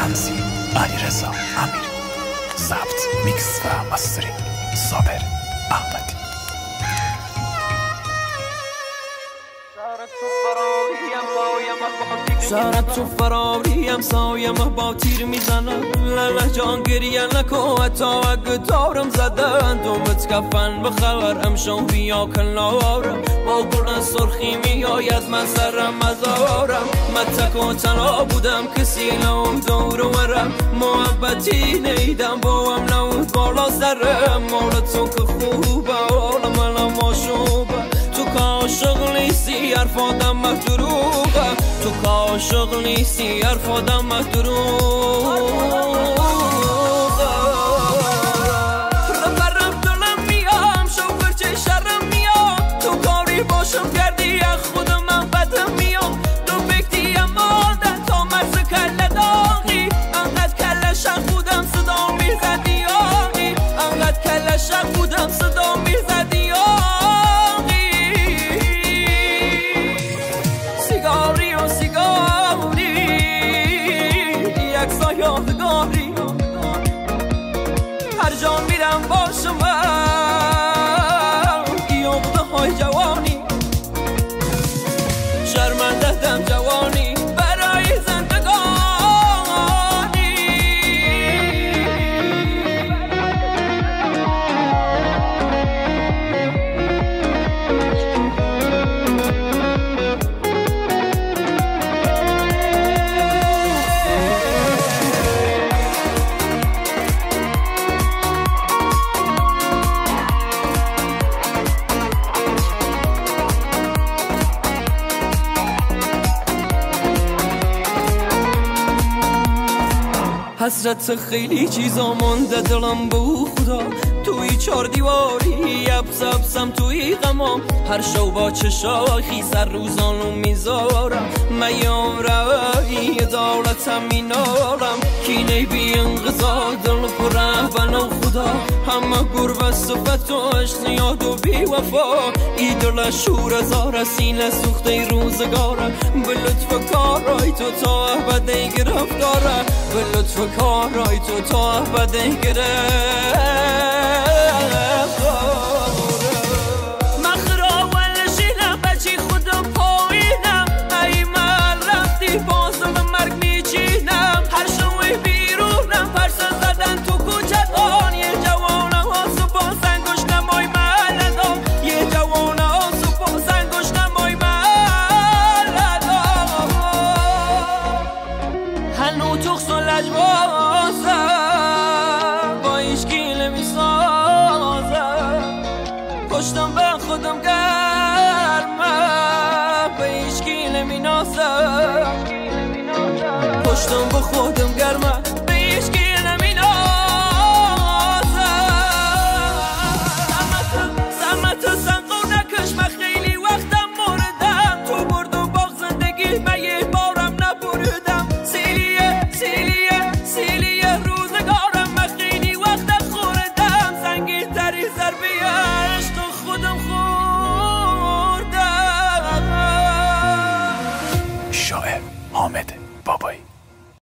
تنظیم علیرضا امیری، ضبط میکس و مسترینگ صابر احمدی. سرت تو فراریم سایم با تیر میزنم لالا جان گریه نکن حتی اگه دارم زدن دومت کفن بخبر امشو بیا کنارم با گل سرخی میاید من سرم مزارم من تک و تنها بودم کسی نوم دور ورم محبتی نیدم با هم نود بالا سرم مال تو که خوبه حال من ماشوبه تو که عاشق نیستی حرف آدم مدروغه تو که عاشق نیستی حرف آدم مدروغه ربرم دلم میام شوفر چه شرم میام تو کاری باشم کردی از خود من بدم میام دو بکتی مادن تا مرز کل داغی انقدر کل شق بودم صدا میزدی آقی انقدر کل شق بودم صدا میزدی یادگاری هر جا میرم باشم یابده های جوانی شرمنده دم جوانی برای زندگانی حسرت خیلی چیزا مونده دلم بو خدا توی چار دیواری ابسم توی غمام هر شو با چشاخی سر روزانو میذارم میام روی دولتم مینارم کینه بی انقضا دل پره بنا خدا همه گربه صفت و عشق یاد و بی وفا ای دل شور زار سینه سوخته روزگاره به لطف کارای تو تا ابده گرفتاره به لطف کارای تو تا ابده گرفتاره من خراول شیرم بچی خودم پایینم ای من رفتی بازم مرگ میچینم هر شوی بیرونم پرسه زدن تو کوچکان یه جوانه آسو با زنگوش نمای ملدام یه جوانه آسو با زنگوش نمای ملدام هنو تخص و لجبازم با ایشکی نمیسازم پشتم به خودم گرمه به ایشکی نمینازم پشتم به خودم گرمه